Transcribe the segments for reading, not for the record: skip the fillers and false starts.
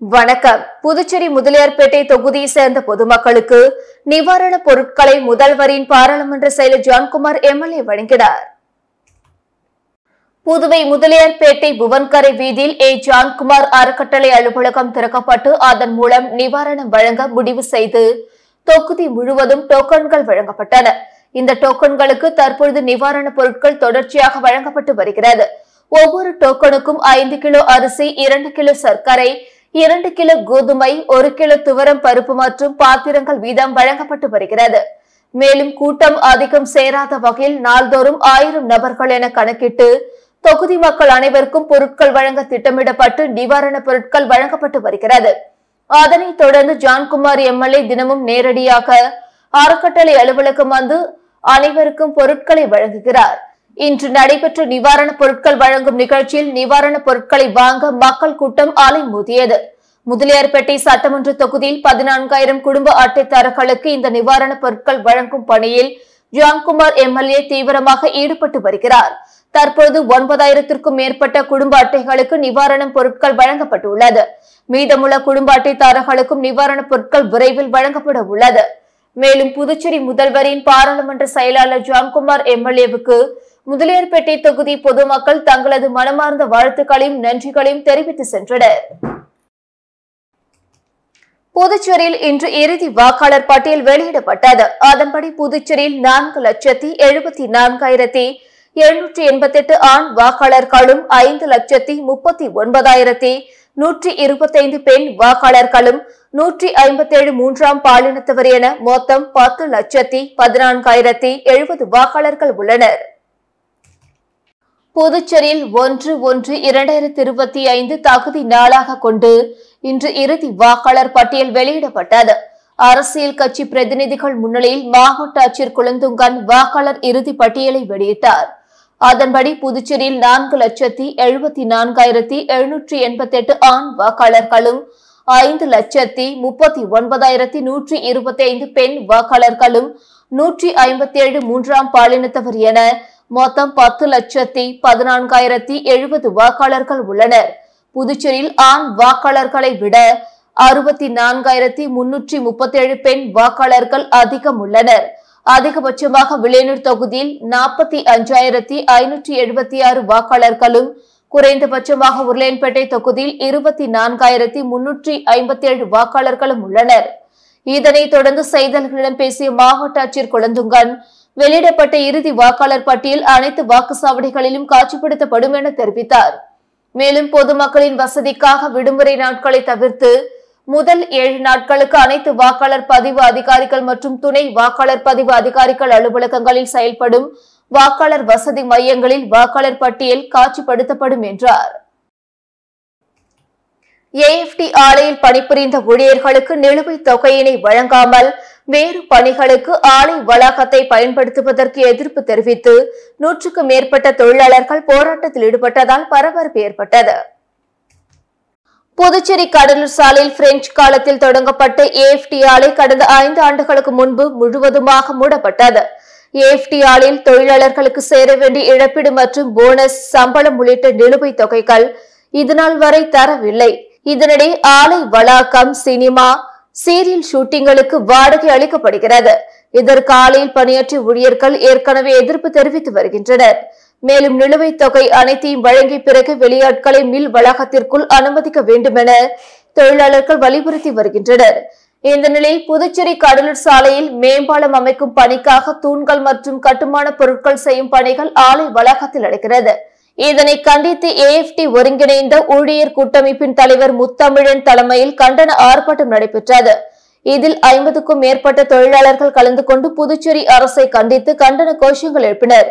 வணக்கம். புதுச்சேரி முதலியார்பேட்டை தொகுதியை சேர்ந்த பொதுமக்களுக்கு நிவாரணப் பொருட்களை முதல்வரின் பாராளுமன்ற செயலர் ஜான்குமார் எம்எல்ஏ வழங்கினார். புதுவை முதலியார்பேட்டை புவன்கரை வீதியில் ஜான்குமார் அறக்கட்டளை அலுவலகம் திறக்கப்பட்டு அதன் மூலம் நிவாரணம் வழங்க முடிவு செய்து தொகுதி முழுவதும் டோக்கன்கள் வழங்கப்பட்டன. இந்த டோக்கன்களுக்கு தற்பொழுது நிவாரணப் பொருட்கள் தொடர்ச்சியாக வழங்கப்பட்டு வருகிறது. ஒவ்வொரு டோக்கனுக்கும் 5 கிலோ அரிசி, 2 கிலோ சர்க்கரை, 2 கிலோ கோதுமை, 1 கிலோ துவரம் பருப்பு மற்றும் பாத்திரங்கள் வீதம் வழங்கப்பட்டு வருகிறது. மேலும் கூட்டம் அதிகம் சேராத வகையில் நாள்தோறும் 1000 நபர்கள் என கணக்கிட்டு தொகுதி மக்கள் அனைவருக்கும் பொருட்கள் வழங்க திட்டமிடப்பட்டு நிவாரணப் பொருட்கள் வழங்கப்பட்டு வருகிறது. அதனைத் தொடர்ந்து ஜான்குமார் எம்எல்ஏ தினமும் நேரடியாக அறக்கட்டளை அலுவலகம் வந்து அனைவருக்கும் பொருட்களை வழங்குகிறார். இன்று நடைபெற்ற நிவாரணப் பொருட்கள் வழங்கும் நிகழ்ச்சியில் நிவாரணப் பொருட்களை வாங்க மக்கள் கூட்டம் அலைமோதியது. முதலியார்பேட்டை சட்டமன்ற தொகுதியில் 14,000 குடும்ப அட்டைதாரர்களுக்கு இந்த நிவாரணப் பொருட்கள் வழங்கும் பணியில் ஜான்குமார் எம்எல்ஏ தீவிரமாக ஈடுபட்டு வருகிறார். தற்போது 9,000க்கும் மேற்பட்ட குடும்ப அட்டைகளுக்கு நிவாரணப் பொருட்கள் வழங்கப்பட்டுள்ளது. மீதமுள்ள குடும்ப அட்டைதாரர்களுக்கும் நிவாரணப் பொருட்கள் விரைவில் வழங்கப்பட உள்ளது. மேலும் புதுச்சேரி முதல்வரின் பாராளுமன்ற செயலாளர் ஜான்குமார் எம்எல்ஏவுக்கு முதலியார்பேட்டை தொகுதி பொதுமக்கள் தங்களது மனமார்ந்த வாழ்த்துக்களையும் நன்றிகளையும் தெரிவித்து சென்றனர். புதுச்சேரியில் இன்று இறுதி வாக்காளர் பட்டியல் வெளியிடப்பட்டது. அதன்படி புதுச்சேரியில் 4,74,788 ஆண் வாக்காளர்களும் 5,39,125 பெண் வாக்காளர்களும் 157 மூன்றாம் பாலினத்தவர் என மொத்தம் 10,14,070 வாக்காளர்கள் உள்ளனர். புதுச்சேரியில் 1/1/2025 தகுதி நாளாக கொண்டு இன்று இறுதி வாக்காளர் பட்டியல் வெளியிடப்பட்டது. அரசியல் கட்சி பிரதிநிதிகள் முன்னிலையில் மாவட்ட ஆட்சியர் குளந்துங்கன் வாக்காளர் இறுதி பட்டியலை வெளியிட்டார். அதன்படி புதுச்சேரியில் 4,74,788 ஆண் வாக்காளர்களும் 5,39,125 பெண் வாக்காளர்களும் 157 மூன்றாம் பாலினத்தவர் என மொத்தம் 10,14,070 வாக்காளர்கள் உள்ளனர். புதுச்சேரியில் ஆண் வாக்காளர்களை விட 64,337 பெண் வாக்காளர்கள் அதிகம் உள்ளனர். அதிகபட்சமாக வில்லியனூர் தொகுதியில் 45,576 வாக்காளர்களும், குறைந்தபட்சமாக உருளையன்பேட்டை தொகுதியில் 24,357 வாக்காளர்களும் உள்ளனர். இதனைத் தொடர்ந்து செய்தியாளர்களிடம் பேசிய மாவட்ட ஆட்சியர் குளந்துங்கன் வெளியிடப்பட்ட இறுதி வாக்காளர் பட்டியல் அனைத்து வாக்குச்சாவடிகளிலும் காட்சிப்படுத்தப்படும் என தெரிவித்தார். மேலும் பொதுமக்களின் வசதிக்காக விடுமுறை நாட்களை தவிர்த்து முதல் 7 நாட்களுக்கு அனைத்து வாக்காளர் பதிவு அதிகாரிகள் மற்றும் துணை வாக்காளர் பதிவு அதிகாரிகள் அலுவலகங்களில் செயல்படும் வாக்காளர் வசதி மையங்களில் வாக்காளர் பட்டியல் காட்சிப்படுத்தப்படும் என்றார். AFT ஆலையில் பணிபுரிந்த ஊழியர்களுக்கு நிலுவைத் தொகையினை வழங்காமல் வேறு பணிகளுக்கு ஆலை வளாகத்தை பயன்படுத்துவதற்கு எதிர்ப்பு தெரிவித்து 100க்கும் மேற்பட்ட தொழிலாளர்கள் போராட்டத்தில் ஈடுபட்டதால் பரபரப்பு ஏற்பட்டது. புதுச்சேரி கடலூர் சாலையில் பிரெஞ்சு காலத்தில் தொடங்கப்பட்ட AFT ஆலை கடந்த 5 ஆண்டுகளுக்கு முன்பு முழுவதுமாக மூடப்பட்டது. AFT ஆலையில் தொழிலாளர்களுக்கு சேர வேண்டிய இழப்பீடு மற்றும் போனஸ், சம்பளம் உள்ளிட்ட நிலுவைத் தொகைகள் இதுநாள் வரை தரவில்லை. இதனிடையே ஆலை வளாகம், சினிமா, சீரியல் ஷூட்டிங்களுக்கு வாடகை அளிக்கப்படுகிறது. இதற்கு ஆலையில் பணியாற்றிய ஊழியர்கள் ஏற்கனவே எதிர்ப்பு தெரிவித்து வருகின்றனர். மேலும் நிலுவைத் தொகை அனைத்தையும் வழங்கிய பிறகு வெளியாட்களை மில் வளாகத்திற்குள் அனுமதிக்க வேண்டும் என தொழிலாளர்கள் வலியுறுத்தி வருகின்றனர். இந்த நிலையில் புதுச்சேரி கடலூர் சாலையில் மேம்பாலம் அமைக்கும் பணிக்காக தூண்கள் மற்றும் கட்டுமான பொருட்கள் செய்யும் பணிகள் ஆலை வளாகத்தில் நடக்கிறது. இதனை கண்டித்து AFT ஒருங்கிணைந்த ஊழியர் கூட்டமைப்பின் தலைவர் முத்தமிழன் தலைமையில் கண்டன ஆர்ப்பாட்டம் நடைபெற்றது. இதில் 50க்கும் மேற்பட்ட தொழிலாளர்கள் கலந்து கொண்டு புதுச்சேரி அரசை கண்டித்து கண்டன கோஷங்கள் எழுப்பினர்.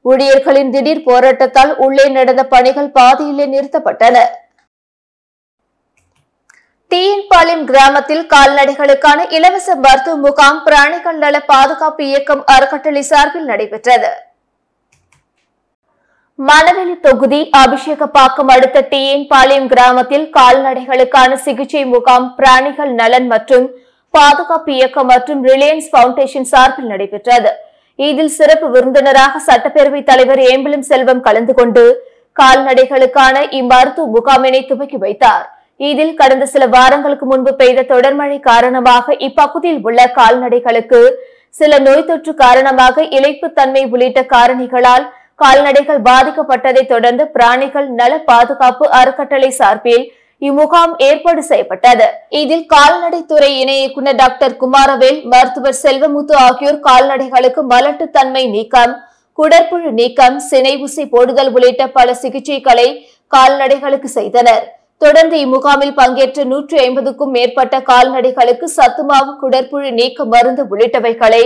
ஊழியர்களின் திடீர் போராட்டத்தால் உள்ளே நடந்த பணிகள் பாதியிலே நிறுத்தப்பட்டன. டிஎன்பாளையம் கிராமத்தில் கால்நடைகளுக்கான இலவச மருத்துவ முகாம் பிராணிகள் நல பாதுகாப்பு இயக்கம் அறக்கட்டளை சார்பில் நடைபெற்றது. மணவெளி தொகுதி அபிஷேகப்பாக்கம் அடுத்த டிஎன்பாளையம் கிராமத்தில் கால்நடைகளுக்கான சிகிச்சை முகாம் பிராணிகள் நலன் மற்றும் பாதுகாப்பு இயக்கம் மற்றும் ரிலையன்ஸ் பவுண்டேஷன் சார்பில் நடைபெற்றது. இதில் சிறப்பு விருந்தினராக சட்டப்பேரவை தலைவர் ஏம்பலம் செல்வம் கலந்து கொண்டு கால்நடைகளுக்கான இம்மருத்துவ முகாமினை துவக்கி வைத்தார். இதில் கடந்த சில வாரங்களுக்கு முன்பு பெய்த தொடர் மழை காரணமாக இப்பகுதியில் உள்ள கால்நடைகளுக்கு சில நோய் தொற்று காரணமாக இளைப்புத்தன்மை உள்ளிட்ட காரணிகளால் கால்நடைகள் பாதிக்கப்பட்டதை தொடர்ந்து பிராணிகள் நல பாதுகாப்பு அறக்கட்டளை சார்பில் இம்முகாம் ஏற்பாடு செய்யப்பட்டது. இதில் கால்நடைத்துறை இணை இயக்குநர் டாக்டர் குமாரவேல், மருத்துவர் செல்வமுத்து ஆகியோர் கால்நடைகளுக்கு மலட்டுத்தன்மை நீக்கம், குடற்புழு நீக்கம், சினை ஊசி போடுதல் உள்ளிட்ட பல சிகிச்சைகளை கால்நடைகளுக்கு செய்தனர். தொடர்ந்து இம்முகாமில் பங்கேற்ற 150க்கும் மேற்பட்ட கால்நடைகளுக்கு சத்துமாவு, குடற்புழு நீக்க மருந்து உள்ளிட்டவைகளை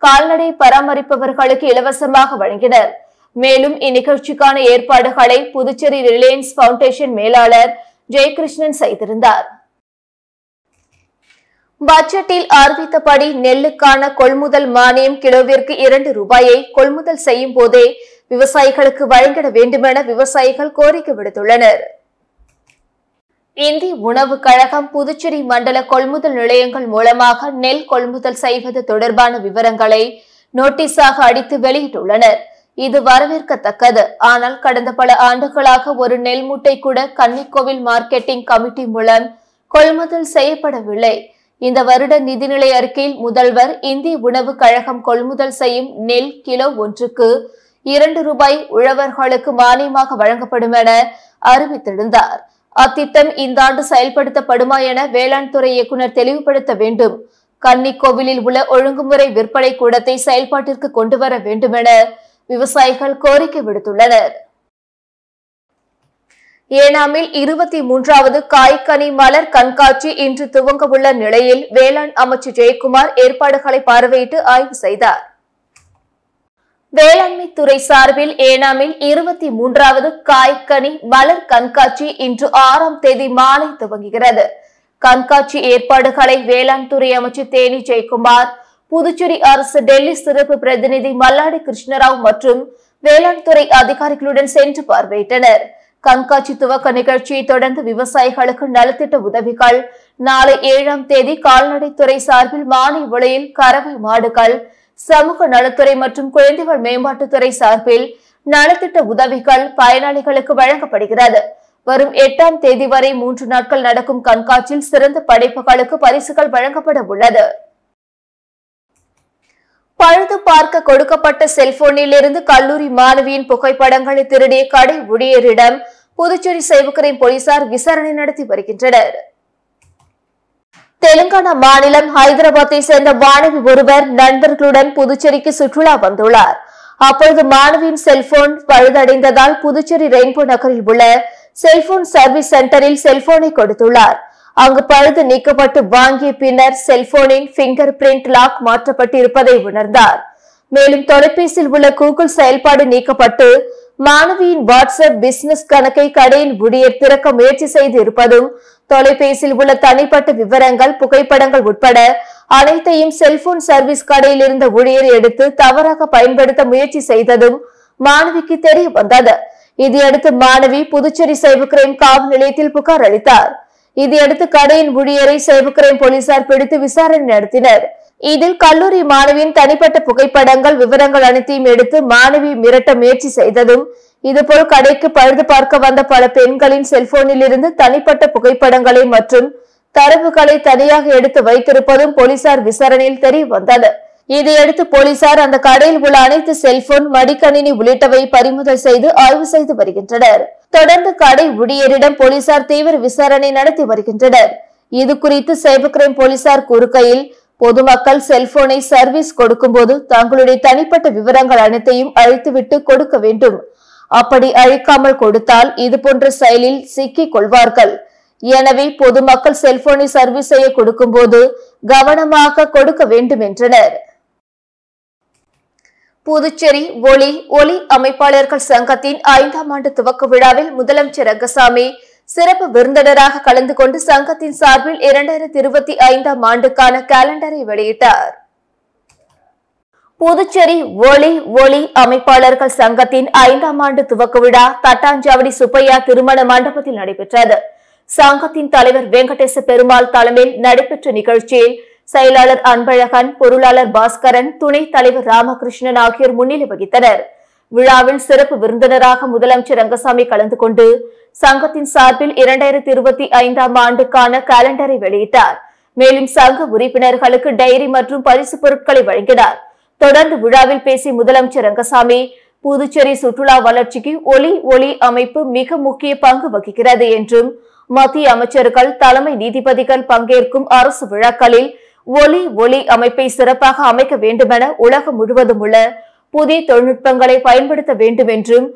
கால்நடை பராமரிப்பவர்களுக்கு இலவசமாக வழங்கினர். மேலும் இந்நிகழ்ச்சிக்கான ஏற்பாடுகளை புதுச்சேரி ரிலையன்ஸ் பவுண்டேஷன் மேலாளர் ஜெயகிருஷ்ணன் செய்திருந்தார். பட்ஜெட்டில் அறிவித்தபடி நெல்லுக்கான கொள்முதல் மானியம் கிலோவிற்கு 2 ரூபாயை கொள்முதல் செய்யும் போதே விவசாயிகளுக்கு வழங்கிட வேண்டுமென விவசாயிகள் கோரிக்கை விடுத்துள்ளனர். இந்திய உணவுக் கழகம் புதுச்சேரி மண்டல கொள்முதல் நிலையங்கள் மூலமாக நெல் கொள்முதல் செய்வது தொடர்பான விவரங்களை நோட்டீஸாக அடித்து வெளியிட்டுள்ளனர். இது வரவேற்கத்தக்கது. ஆனால் கடந்த பல ஆண்டுகளாக ஒரு நெல் மூட்டை கூட கன்னிக்கோவில் மார்க்கெட்டிங் கமிட்டி மூலம் கொள்முதல் செய்யப்படவில்லை. இந்த வருட நிதிநிலை அறிக்கையில் முதல்வர் இந்திய உணவுக் கழகம் கொள்முதல் செய்யும் நெல் கிலோ ஒன்றுக்கு 2 ரூபாய் உழவர்களுக்கு மானியமாக வழங்கப்படும் என அறிவித்திருந்தார். அத்திட்டம் இந்த ஆண்டு செயல்படுத்தப்படுமா என வேளாண் துறை இயக்குநர் தெளிவுபடுத்த வேண்டும். கன்னிக்கோவிலில் உள்ள ஒழுங்குமுறை விற்பனை கூடத்தை செயல்பாட்டிற்கு கொண்டு வர வேண்டும் என விவசாயிகள் கோரிக்கை விடுத்துள்ளனர். ஏனாமில் 23வது காய்கனி மலர் கண்காட்சி இன்று துவங்க உள்ள நிலையில் வேளாண் அமைச்சர் ஜெயக்குமார் ஏற்பாடுகளை பார்வையிட்டு ஆய்வு செய்தார். வேளாண்மை துறை சார்பில் ஏனாமில் 23வது காய்கனி மலர் கண்காட்சி இன்று 6ஆம் தேதி மாலை துவங்குகிறது. கண்காட்சி ஏற்பாடுகளை வேளாண் துறை அமைச்சர் தேனி ஜெயக்குமார், புதுச்சேரி அரசு டெல்லி சிறப்பு பிரதிநிதி மல்லாடி கிருஷ்ணராவ் மற்றும் வேளாண் துறை அதிகாரிகளுடன் சென்று பார்வையிட்டனர். கண்காட்சி துவக்க நிகழ்ச்சியை தொடர்ந்து விவசாயிகளுக்கு நலத்திட்ட உதவிகள், நாளை 7ஆம் தேதி கால்நடைத்துறை சார்பில் மானிய விலையில் கறவை மாடுகள், சமூக நலத்துறை மற்றும் குழந்தைகள் மேம்பாட்டுத்துறை சார்பில் நலத்திட்ட உதவிகள் பயனாளிகளுக்கு வழங்கப்படுகிறது. வரும் 8ஆம் தேதி வரை 3 நாட்கள் நடக்கும் கண்காட்சியில் சிறந்த படைப்புகளுக்கு பரிசுகள் வழங்கப்பட உள்ளது. பழுது பார்க்க கொடுக்கப்பட்ட செல்போனில் இருந்து கல்லூரி மாணவியின் புகைப்படங்களை திருடிய கடை ஊழியரிடம் புதுச்சேரி சைபர் கிரைம் போலீசார் விசாரணை நடத்தி வருகின்றனர். தெலுங்கானா மாநிலம் ஹைதராபாத்தை சேர்ந்த மாணவி ஒருவர் நண்பர்களுடன் புதுச்சேரிக்கு சுற்றுலா வந்துள்ளார். அப்பொழுது மாணவியின் செல்போன் பழுதடைந்ததால் புதுச்சேரி ரெயின்போ நகரில் உள்ள செல்போன் சர்வீஸ் சென்டரில் செல்போனை கொடுத்துள்ளார். அங்கு பழுது நீக்கப்பட்டு வாங்கிய பின்னர் செல்போனின் பிங்கர் பிரிண்ட் லாக் மாற்றப்பட்டு இருப்பதை உணர்ந்தார். மேலும் தொலைபேசியில் உள்ள கூகுள் செயல்பாடு நீக்கப்பட்டு மாணவியின் வாட்ஸ்அப் பிசினஸ் கணக்கை கடையின் ஊழியர் திறக்க முயற்சி செய்து இருப்பதும், தொலைபேசியில் உள்ள தனிப்பட்ட விவரங்கள், புகைப்படங்கள் உட்பட அனைத்தையும் செல்போன் சர்வீஸ் கடையில் இருந்த ஊழியர் எடுத்து தவறாக பயன்படுத்த முயற்சி செய்ததும் மாணவிக்கு தெரிய வந்தது. இதையடுத்து மாணவி புதுச்சேரி சைபர் கிரைம் காவல் நிலையத்தில் புகார் அளித்தார். இதையடுத்து கடையின் ஊழியரை சைபர் கிரைம் போலீசார் பிடித்து விசாரணை நடத்தினர். இதில் கல்லூரி மாணவியின் தனிப்பட்ட புகைப்படங்கள், விவரங்கள் அனைத்தையும் எடுத்து மாணவி மிரட்ட முயற்சி செய்ததும், இதுபோல் கடைக்கு பழுது பார்க்க வந்த பல பெண்களின் செல்போனில் இருந்து தனிப்பட்ட புகைப்படங்களை மற்றும் தரவுகளை தனியாக எடுத்து வைத்திருப்பதும் போலீசார் விசாரணையில் தெரிய வந்தது. இதையடுத்து போலீசார் அந்த கடையில் உள்ள அனைத்து செல்போன், மடிக்கணினி உள்ளிட்டவை பறிமுதல் செய்து ஆய்வு செய்து வருகின்றனர். தொடர்ந்து கடை ஊழியரிடம் போலீசார் தீவிர விசாரணை நடத்தி வருகின்றனர். இது குறித்து சைபர் கிரைம் போலீசார் கூறுகையில், பொதுமக்கள் செல்போனை சர்வீஸ் கொடுக்கும் போது தங்களுடைய தனிப்பட்ட விவரங்கள் அனைத்தையும் அழித்துவிட்டு கொடுக்க வேண்டும். அப்படி அழிக்காமல் கொடுத்தால் இதுபோன்ற செயலில் சிக்கிக் கொள்வார்கள். எனவே பொதுமக்கள் செல்போனை சர்வீஸ் செய்ய கொடுக்கும் போது கவனமாக கொடுக்க வேண்டும் என்றனர். புதுச்சேரி ஒலி அமைப்பாளர்கள் சங்கத்தின் 5ஆம் ஆண்டு துவக்க விழாவில் முதலமைச்சர் ரங்கசாமி சிறப்பு விருந்தினராக கலந்து கொண்டு சங்கத்தின் சார்பில் 2025ஆம் ஆண்டுக்கான கேலண்டரை வெளியிட்டார். புதுச்சேரி ஒலி அமைப்பாளர்கள் சங்கத்தின் 5ஆம் ஆண்டு துவக்க விழா தட்டாஞ்சாவடி சுப்பையா திருமண மண்டபத்தில் நடைபெற்றது. சங்கத்தின் தலைவர் வெங்கடேச பெருமாள் தலைமையில் நடைபெற்ற நிகழ்ச்சியில் செயலாளர் அன்பழகன், பொருளாளர் பாஸ்கரன், துணைத் தலைவர் ராமகிருஷ்ணன் ஆகியோர் முன்னிலை வகித்தனர். விழாவில் சிறப்பு விருந்தினராக முதலமைச்சர் ரங்கசாமி கலந்து கொண்டு சங்கத்தின் சார்பில் 2025ஆம் ஆண்டுக்கான காலண்டரை வெளியிட்டார். மேலும் சங்க உறுப்பினர்களுக்கு டைரி மற்றும் பரிசு பொருட்களை வழங்கினார். தொடர்ந்து விழாவில் பேசிய முதலமைச்சர் ரங்கசாமி, புதுச்சேரி சுற்றுலா வளர்ச்சிக்கு ஒளி அமைப்பு மிக முக்கிய பங்கு வகிக்கிறது என்றும், மத்திய அமைச்சர்கள், தலைமை நீதிபதிகள் பங்கேற்கும் அரசு விழாக்களில் ஒளி அமைப்பை சிறப்பாக அமைக்க வேண்டுமென உலகம் முழுவதும் உள்ள புதிய தொழில்நுட்பங்களை பயன்படுத்த வேண்டும் என்றும்,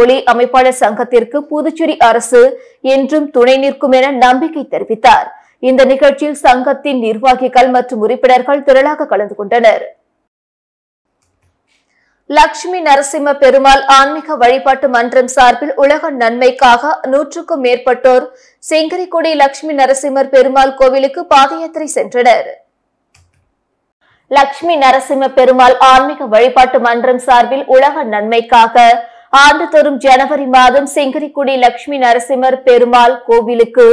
ஒளி அமைப்பாளர் சங்கத்திற்கு புதுச்சேரி அரசு என்றும் துணை நிற்கும் என நம்பிக்கை தெரிவித்தார். இந்த நிகழ்ச்சியில் சங்கத்தின் நிர்வாகிகள் மற்றும் உறுப்பினர்கள் திரளாக கலந்து கொண்டனர். லட்சுமி நரசிம்ம பெருமாள் ஆன்மீக வழிபாட்டு மன்றம் சார்பில் உலக நன்மைக்காக 100க்கும் மேற்பட்டோர் செங்கரிக்குடி லட்சுமி நரசிம்மர் பெருமாள் கோவிலுக்கு பாதயாத்திரை சென்றனர். லட்சுமி நரசிம்ம பெருமாள் ஆன்மீக வழிபாட்டு மன்றம் சார்பில் உலக நன்மைக்காக ஆண்டுதோறும் ஜனவரி மாதம் செங்கரிக்குடி லட்சுமி நரசிம்மர் பெருமாள் கோவிலுக்கு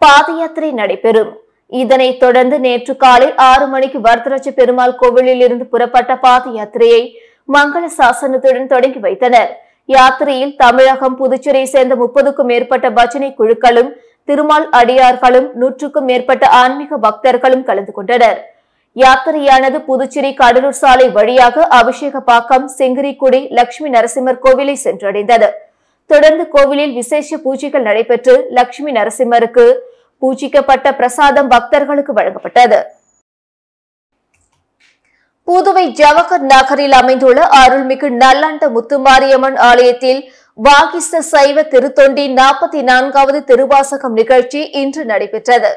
பாதயாத்திரை நடைபெறும். இதனைத் தொடர்ந்து நேற்று காலை 6 மணிக்கு வரதராஜ பெருமாள் கோவிலில் இருந்து புறப்பட்ட பாத யாத்திரையை மங்கள சாசனத்துடன் தொடங்கி வைத்தனர். யாத்திரையில் தமிழகம், புதுச்சேரியை சேர்ந்த 30க்கும் மேற்பட்ட பஜனை குழுக்களும், திருமால் அடியார்களும், 100க்கும் மேற்பட்ட ஆன்மீக பக்தர்களும் கலந்து கொண்டனர். யாத்திரையானது புதுச்சேரி கடலூர் சாலை வழியாக அபிஷேகப்பாக்கம், செங்கரிக்குடி லட்சுமி நரசிம்மர் கோவிலை சென்றடைந்தது. தொடர்ந்து கோவிலில் விசேஷ பூஜைகள் நடைபெற்று லட்சுமி நரசிம்மருக்கு பூஜிக்கப்பட்ட பிரசாதம் பக்தர்களுக்கு வழங்கப்பட்டது. புதுவை ஜவஹர் நகரில் அமைந்துள்ள அருள்மிகு நல்லாண்ட முத்துமாரியம்மன் ஆலயத்தில் வாகிஸ்த சைவ திருத்தொண்டி 44வது திருவாசகம் நிகழ்ச்சி இன்று நடைபெற்றது.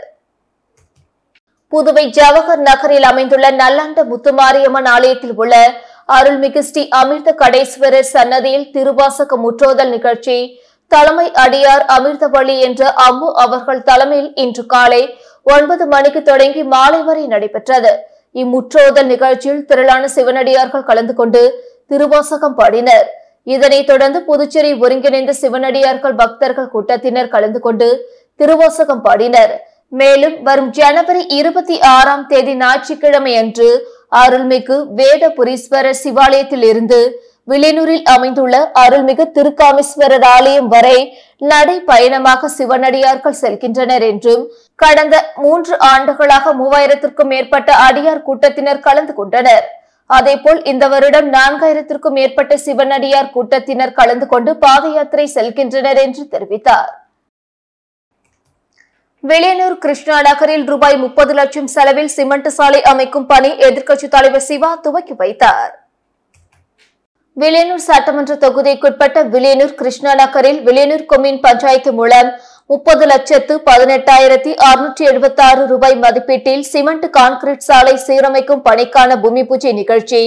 புதுவை ஜவஹர் நகரில் அமைந்துள்ள நல்லாண்ட முத்துமாரியம்மன் ஆலயத்தில் உள்ள அருள்மிகு ஸ்ரீ அமிர்த கடேஸ்வரர் சன்னதியில் திருவாசக முற்றோதல் நிகழ்ச்சி தலைமை அடியார் அமிர்தவழி என்ற அம்மு அவர்கள் தலைமையில் இன்று காலை 9 மணிக்கு தொடங்கி மாலை வரை நடைபெற்றது. இம்முற்றோதல் நிகழ்ச்சியில் திரளான சிவனடியார்கள் கலந்து கொண்டு திருவாசகம் பாடினர். இதனைத் தொடர்ந்து புதுச்சேரி ஒருங்கிணைந்த சிவனடியார்கள் பக்தர்கள் கூட்டத்தினர் கலந்து கொண்டு திருவாசகம் பாடினர். மேலும் வரும் ஜனவரி 26ஆம் தேதி ஞாயிற்றுக்கிழமை அன்று அருள்மிகு வேதபுரீஸ்வரர் சிவாலயத்தில் இருந்து வில்லியனூரில் அமைந்துள்ள அருள்மிகு திருக்காமேஸ்வரர் ஆலயம் வரை நடை பயணமாக சிவனடியார்கள் செல்கின்றனர் என்றும், கடந்த 3 ஆண்டுகளாக 3000க்கும் மேற்பட்ட அடியார் கூட்டத்தினர் கலந்து கொண்டனர். அதேபோல் இந்த வருடம் 4000க்கும் மேற்பட்ட சிவனடியார் கூட்டத்தினர் கலந்து கொண்டு பாத யாத்திரை செல்கின்றனர் என்று தெரிவித்தார். வில்லியனூர் கிருஷ்ணா நகரில் ரூபாய் 30 லட்சம் செலவில் சிமெண்ட் சாலை அமைக்கும் பணி எதிர்க்கட்சித் தலைவர் சிவா துவக்கி வைத்தார். வில்லியனூர் சட்டமன்ற தொகுதிக்குட்பட்ட வில்லியனூர் கிருஷ்ணா நகரில் வில்லியனூர் கொம்யூன் பஞ்சாயத்து மூலம் 30,18,676 ரூபாய் மதிப்பீட்டில் சிமெண்ட் கான்கிரீட் சாலை சீரமைக்கும் பணிக்கான பூமி பூஜை நிகழ்ச்சி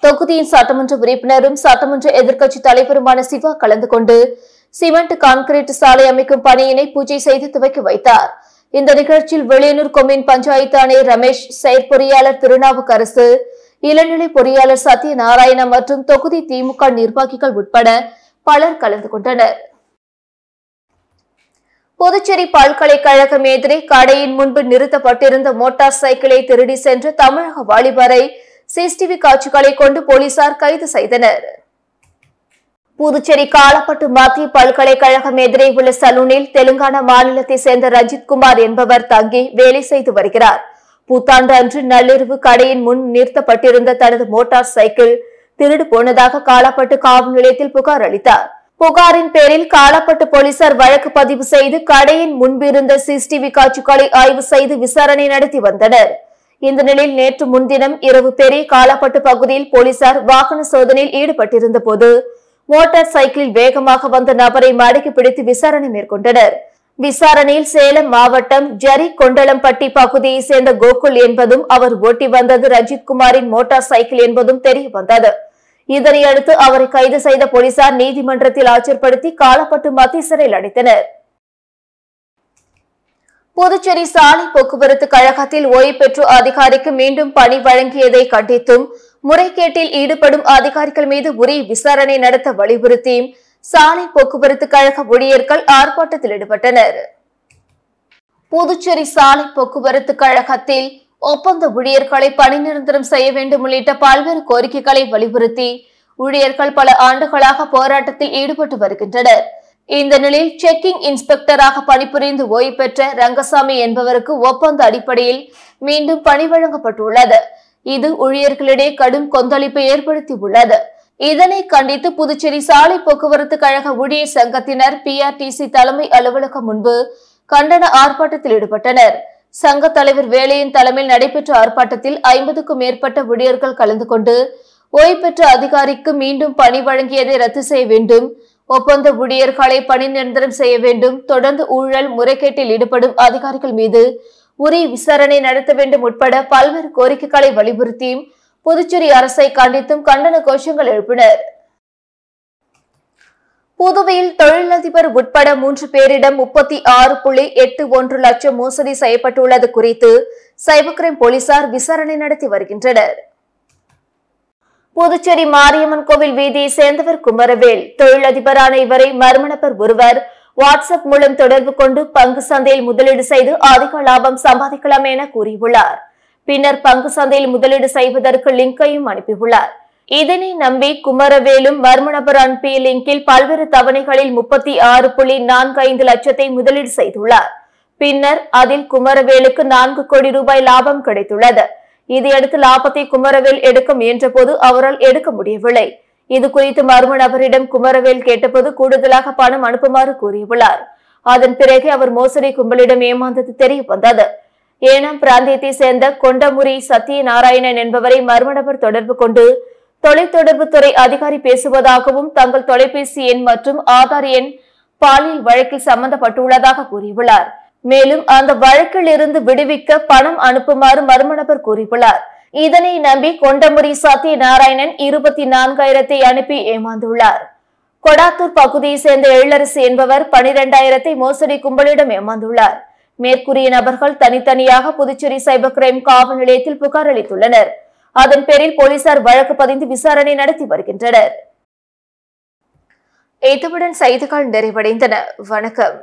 தொகுதியின் சட்டமன்ற உறுப்பினரும் சட்டமன்ற எதிர்க்கட்சித் தலைவருமான சிவா கலந்து கொண்டு சிமெண்ட் கான்கிரீட் சாலை அமைக்கும் பணியினை பூஜை செய்து துவக்கி வைத்தார். இந்த நிகழ்ச்சியில் வில்லியனூர் கொம்யூன் பஞ்சாயத்து ஆணையர் ரமேஷ், செயற்பொறியாளர் திருநாவுக்கரசு, இளநிலை பொறியாளர் சத்யநாராயணா மற்றும் தொகுதி திமுக நிர்வாகிகள் உட்பட பலர் கலந்து கொண்டனர். புதுச்சேரி பல்கலைக்கழகம் எதிரே கடையின் முன்பு நிறுத்தப்பட்டிருந்த மோட்டார் சைக்கிளை திருடி சென்ற தமிழக வாலிபரை சிசிடிவி காட்சிகளை கொண்டு போலீசார் கைது செய்தனர். புதுச்சேரி காலப்பட்டு மத்திய பல்கலைக்கழகம் எதிரே உள்ள சலூனில் தெலுங்கானா மாநிலத்தை சேர்ந்த ரஞ்சித்குமார் என்பவர் தங்கி வேலை செய்து வருகிறார். புத்தாண்டு அன்று நள்ளிரவு கடையின் முன் நிறுத்தப்பட்டிருந்த தனது மோட்டார் சைக்கிள் திருடு போனதாக காலப்பட்டு காவல் நிலையத்தில் புகார் அளித்தார். புகாரின் பேரில் காலப்பட்டு போலீசார் வழக்கு பதிவு செய்து கடையின் முன்பிருந்த சிசிடிவி காட்சிகளை ஆய்வு செய்து விசாரணை நடத்தி வந்தனர். இந்த நிலையில் நேற்று முன்தினம் இரவு பெரிய காலப்பட்டு பகுதியில் போலீசார் வாகன சோதனையில் ஈடுபட்டிருந்த போது மோட்டார் சைக்கிளில் வேகமாக வந்த நபரை மடக்கி பிடித்து விசாரணை மேற்கொண்டனர். விசாரணையில் சேலம் மாவட்டம் ஜரி கொண்டலம்பட்டி பகுதியை சேர்ந்த கோகுல் என்பதும் அவர் ஓட்டி வந்தது ரஞ்சித்குமாரின் மோட்டார் சைக்கிள் என்பதும் தெரிய வந்தது. இதனையடுத்து அவரை கைது செய்த போலீசார் நீதிமன்றத்தில் ஆஜர்படுத்தி காலப்பட்டு மத்திய சிறையில் அடைத்தனர். புதுச்சேரி சாலை போக்குவரத்து கழகத்தில் ஓய்வு பெற்ற அதிகாரிக்கு மீண்டும் பணி வழங்கியதை கண்டித்தும் முறைகேட்டில் ஈடுபடும் அதிகாரிகள் மீது உரிய விசாரணை நடத்த வலியுறுத்தியும் சாலை போக்குவரத்து கழக ஊழியர்கள் ஆர்ப்பாட்டத்தில் ஈடுபட்டனர். புதுச்சேரி சாலை போக்குவரத்து கழகத்தில் ஒப்பந்த ஊழியர்களை பணி நிரந்தரம் செய்ய வேண்டும் உள்ளிட்ட பல்வேறு கோரிக்கைகளை வலியுறுத்தி ஊழியர்கள் பல ஆண்டுகளாக போராட்டத்தில் ஈடுபட்டு வருகின்றனர். இந்த நிலையில் செக்கிங் இன்ஸ்பெக்டராக பணிபுரிந்து ஓய்வு பெற்ற ரங்கசாமி என்பவருக்கு ஒப்பந்த அடிப்படையில் மீண்டும் பணி வழங்கப்பட்டுள்ளது. இது ஊழியர்களிடையே கடும் கொந்தளிப்பை ஏற்படுத்தியுள்ளது. இதனை கண்டித்து புதுச்சேரி சாலை போக்குவரத்து கழக ஊழியர் சங்கத்தினர் PRTC தலைமை அலுவலகம் முன்பு கண்டன ஆர்ப்பாட்டத்தில் ஈடுபட்டனர். சங்க தலைவர் வேலையின் தலைமையில் நடைபெற்ற ஆர்ப்பாட்டத்தில் 50க்கும் மேற்பட்ட ஊழியர்கள் கலந்து கொண்டு ஓய்வு பெற்ற அதிகாரிக்கு மீண்டும் பணி வழங்கியதை ரத்து செய்ய வேண்டும், ஒப்பந்த ஊழியர்களை பணி நிரந்தரம் செய்ய வேண்டும், தொடர்ந்து ஊழல் முறைகேட்டில் ஈடுபடும் அதிகாரிகள் மீது உரிய விசாரணை நடத்த வேண்டும் உட்பட பல்வேறு கோரிக்கைகளை வலியுறுத்தியும் புதுச்சேரி அரசை கண்டித்தும் கண்டன கோஷங்கள் எழுப்பினர். புதுவையில் தொழிலதிபர் உட்பட 3 பேரிடம் 36.81 லட்சம் மோசடி செய்யப்பட்டுள்ளது குறித்து சைபர் கிரைம் போலீசார் விசாரணை நடத்தி வருகின்றனர். புதுச்சேரி மாரியம்மன் கோவில் வீதியை சேர்ந்தவர் குமரவேல். தொழிலதிபரான இவரை மர்ம நபர் ஒருவர் வாட்ஸ்அப் மூலம் தொடர்பு கொண்டு பங்கு சந்தையில் முதலீடு செய்து அதிக லாபம் சம்பாதிக்கலாம் என கூறியுள்ளார். பின்னர் பங்கு சந்தையில் முதலீடு செய்வதற்கு லிங்கையும் அனுப்பியுள்ளார். இதனை நம்பி குமரவேலும் மர்ம நபர் அனுப்பிய லிங்கில் பல்வேறு தவணைகளில் 36.45 லட்சத்தை முதலீடு செய்துள்ளார். பின்னர் அதில் குமரவேலுக்கு 4 கோடி ரூபாய் லாபம் கிடைத்துள்ளது. இதையடுத்து லாபத்தை குமரவேல் எடுக்க முயன்ற போது அவரால் எடுக்க முடியவில்லை. இது குறித்து மர்ம நபரிடம் குமரவேல் கேட்டபோது கூடுதலாக பணம் அனுப்புமாறு கூறியுள்ளார். அதன் பிறகு அவர் மோசடி கும்பலிடம் ஏமாந்தது தெரிய வந்தது. ஏனாம் பிராந்தியத்தை சேர்ந்த கொண்டமுரி சத்யநாராயணன் என்பவரை மர்ம நபர் தொடர்பு கொண்டு தொலைத்தொடர்பு துறை அதிகாரி பேசுவதாகவும் தங்கள் தொலைபேசி எண் மற்றும் ஆதார் எண் பாலியல் வழக்கில் சம்பந்தப்பட்டுள்ளதாக கூறியுள்ளார். மேலும் அந்த வழக்கில் இருந்து விடுவிக்க பணம் அனுப்புமாறு மர்ம நபர் கூறியுள்ளார். இதனை நம்பி கொண்டமுரி சத்யநாராயணன் 24,000 அனுப்பி ஏமாந்துள்ளார். கொடாத்தூர் பகுதியை சேர்ந்த எழிலரசு என்பவர் 12,000 மோசடி கும்பலிடம் ஏமாந்துள்ளார். மேற்கூறிய நபர்கள் தனித்தனியாக புதுச்சேரி சைபர் கிரைம் காவல் நிலையத்தில் புகார் அளித்துள்ளனர். அதன் பேரில் போலீசார் வழக்கு பதிந்து விசாரணை நடத்தி வருகின்றனர். இத்துடன் செய்திகள் நிறைவடைந்தன. வணக்கம்.